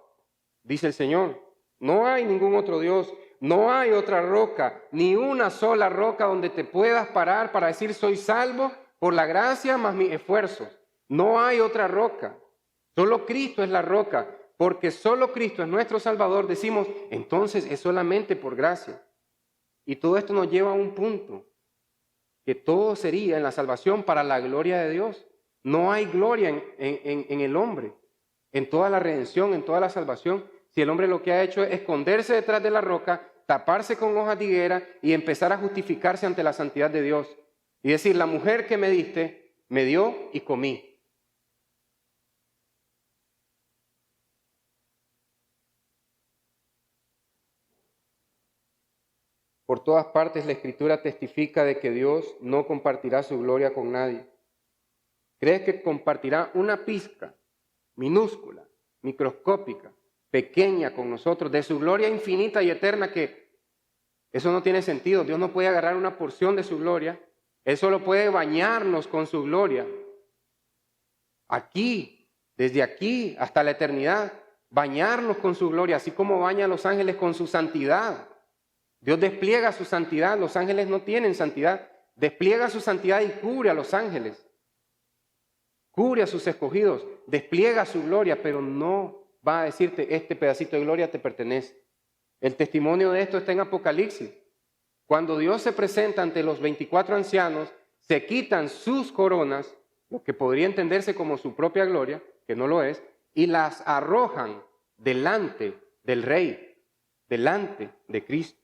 dice el Señor. No hay ningún otro Dios. No hay otra roca, ni una sola roca donde te puedas parar para decir soy salvo por la gracia más mis esfuerzos. No hay otra roca. Solo Cristo es la roca. Porque solo Cristo es nuestro Salvador, decimos, entonces es solamente por gracia. Y todo esto nos lleva a un punto, que todo sería en la salvación para la gloria de Dios. No hay gloria en el hombre, en toda la redención, en toda la salvación. Si el hombre lo que ha hecho es esconderse detrás de la roca, taparse con hojas de higuera y empezar a justificarse ante la santidad de Dios. Y decir, la mujer que me diste, me dio y comí. Por todas partes la Escritura testifica de que Dios no compartirá su gloria con nadie. ¿Crees que compartirá una pizca minúscula, microscópica, pequeña con nosotros, de su gloria infinita y eterna? Que eso no tiene sentido. Dios no puede agarrar una porción de su gloria. Él solo puede bañarnos con su gloria. Aquí, desde aquí hasta la eternidad, bañarnos con su gloria, así como baña a los ángeles con su santidad. Dios despliega su santidad, los ángeles no tienen santidad, despliega su santidad y cubre a los ángeles, cubre a sus escogidos, despliega su gloria, pero no va a decirte este pedacito de gloria te pertenece. El testimonio de esto está en Apocalipsis. Cuando Dios se presenta ante los 24 ancianos, se quitan sus coronas, lo que podría entenderse como su propia gloria, que no lo es, y las arrojan delante del Rey, delante de Cristo.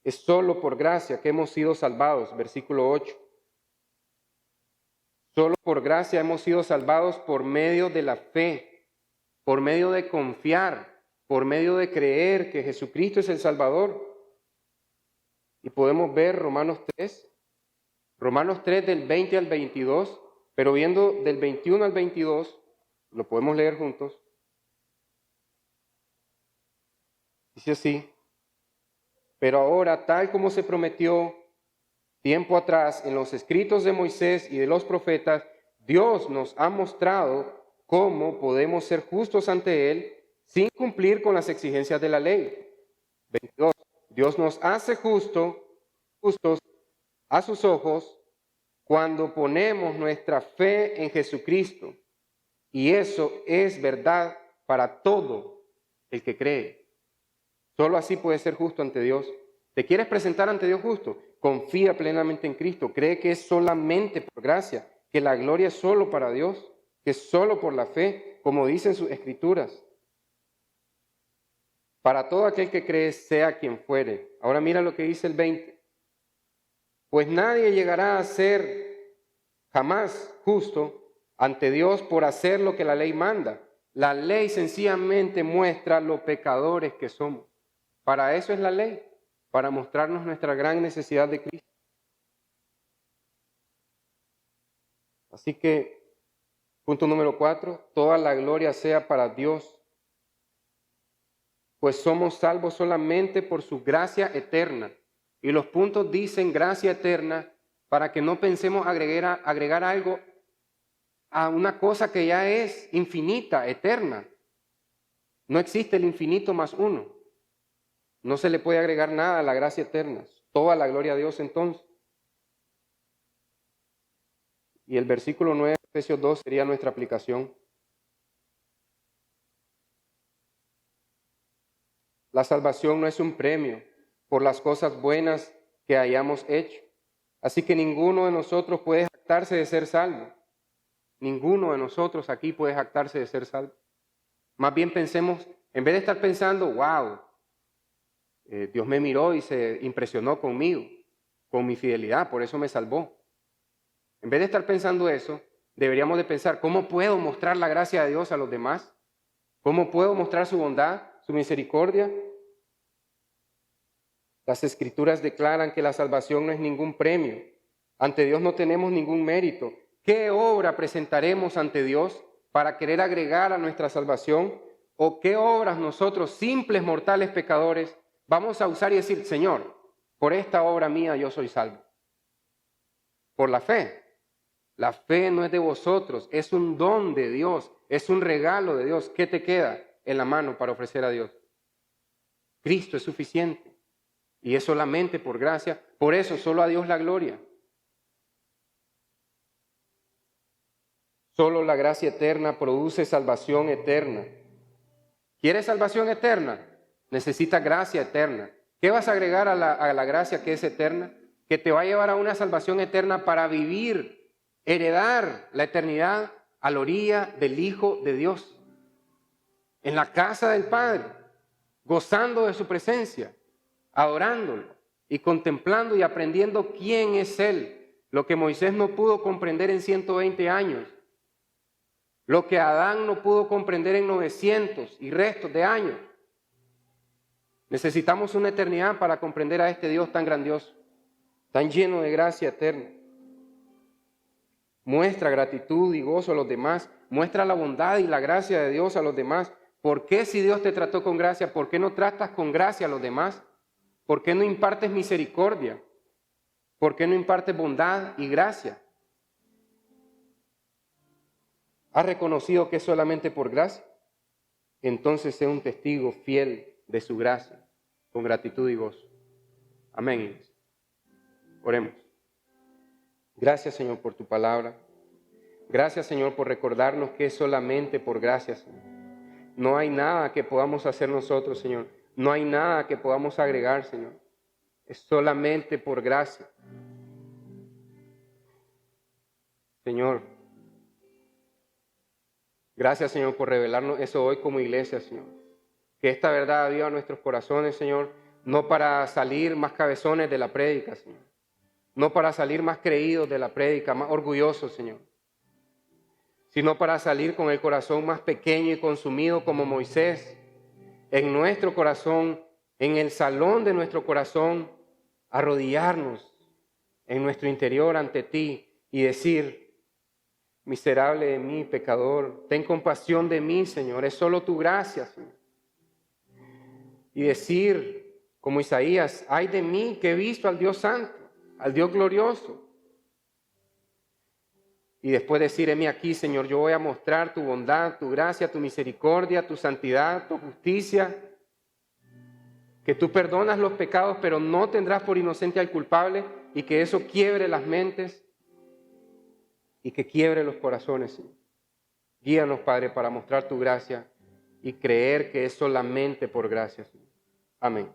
Es solo por gracia que hemos sido salvados, versículo 8. Solo por gracia hemos sido salvados por medio de la fe, por medio de confiar, por medio de creer que Jesucristo es el Salvador. Y podemos ver Romanos 3 del 20 al 22, pero viendo del 21 al 22, lo podemos leer juntos. Dice así: pero ahora, tal como se prometió tiempo atrás en los escritos de Moisés y de los profetas, Dios nos ha mostrado cómo podemos ser justos ante Él sin cumplir con las exigencias de la ley. 22. Dios nos hace justos a sus ojos cuando ponemos nuestra fe en Jesucristo. Y eso es verdad para todo el que cree. Solo así puedes ser justo ante Dios. ¿Te quieres presentar ante Dios justo? Confía plenamente en Cristo. Cree que es solamente por gracia, que la gloria es solo para Dios, que es solo por la fe, como dicen sus escrituras. Para todo aquel que cree, sea quien fuere. Ahora mira lo que dice el 20. Pues nadie llegará a ser jamás justo ante Dios por hacer lo que la ley manda. La ley sencillamente muestra lo pecadores que somos. Para eso es la ley, para mostrarnos nuestra gran necesidad de Cristo. Así que, punto número 4, toda la gloria sea para Dios, pues somos salvos solamente por su gracia eterna. Y los puntos dicen gracia eterna para que no pensemos agregar algo a una cosa que ya es infinita, eterna. No existe el infinito más uno. No se le puede agregar nada a la gracia eterna. Toda la gloria a Dios entonces. Y el versículo 9 de Efesios 2 sería nuestra aplicación. La salvación no es un premio por las cosas buenas que hayamos hecho. Así que ninguno de nosotros puede jactarse de ser salvo. Ninguno de nosotros aquí puede jactarse de ser salvo. Más bien pensemos, en vez de estar pensando, wow, Dios me miró y se impresionó conmigo, con mi fidelidad, por eso me salvó. En vez de estar pensando eso, deberíamos de pensar, ¿cómo puedo mostrar la gracia de Dios a los demás? ¿Cómo puedo mostrar su bondad, su misericordia? Las Escrituras declaran que la salvación no es ningún premio. Ante Dios no tenemos ningún mérito. ¿Qué obra presentaremos ante Dios para querer agregar a nuestra salvación? ¿O qué obras nosotros, simples mortales pecadores, vamos a usar y decir, Señor, por esta obra mía yo soy salvo? Por la fe. La fe no es de vosotros, es un don de Dios, es un regalo de Dios. ¿Qué te queda en la mano para ofrecer a Dios? Cristo es suficiente. Y es solamente por gracia. Por eso solo a Dios la gloria. Solo la gracia eterna produce salvación eterna. ¿Quieres salvación eterna? Necesitas gracia eterna. ¿Qué vas a agregar a la gracia que es eterna? Que te va a llevar a una salvación eterna para vivir, heredar la eternidad a la orilla del Hijo de Dios. En la casa del Padre, gozando de su presencia, adorándolo y contemplando y aprendiendo quién es Él. Lo que Moisés no pudo comprender en 120 años. Lo que Adán no pudo comprender en 900 y restos de años. Necesitamos una eternidad para comprender a este Dios tan grandioso, tan lleno de gracia eterna. Muestra gratitud y gozo a los demás. Muestra la bondad y la gracia de Dios a los demás. ¿Por qué si Dios te trató con gracia, por qué no tratas con gracia a los demás? ¿Por qué no impartes misericordia? ¿Por qué no impartes bondad y gracia? ¿Has reconocido que es solamente por gracia? Entonces sé un testigo fiel de su gracia, con gratitud y gozo. Amén. Oremos. Gracias, Señor, por tu palabra. Gracias, Señor, por recordarnos que es solamente por gracia, Señor. No hay nada que podamos hacer nosotros, Señor. No hay nada que podamos agregar, Señor. Es solamente por gracia. Señor, gracias, Señor, por revelarnos eso hoy como iglesia, Señor. Que esta verdad aviva nuestros corazones, Señor, no para salir más cabezones de la prédica, Señor. No para salir más creídos de la prédica, más orgullosos, Señor. Sino para salir con el corazón más pequeño y consumido como Moisés, en nuestro corazón, en el salón de nuestro corazón, arrodillarnos en nuestro interior ante ti y decir, miserable de mí, pecador, ten compasión de mí, Señor, es solo tu gracia, Señor. Y decir, como Isaías, ay de mí que he visto al Dios santo, al Dios glorioso. Y después decir, heme aquí, Señor, yo voy a mostrar tu bondad, tu gracia, tu misericordia, tu santidad, tu justicia, que tú perdonas los pecados, pero no tendrás por inocente al culpable, y que eso quiebre las mentes y que quiebre los corazones, Señor. Guíanos, Padre, para mostrar tu gracia y creer que es solamente por gracia, Señor. Amén.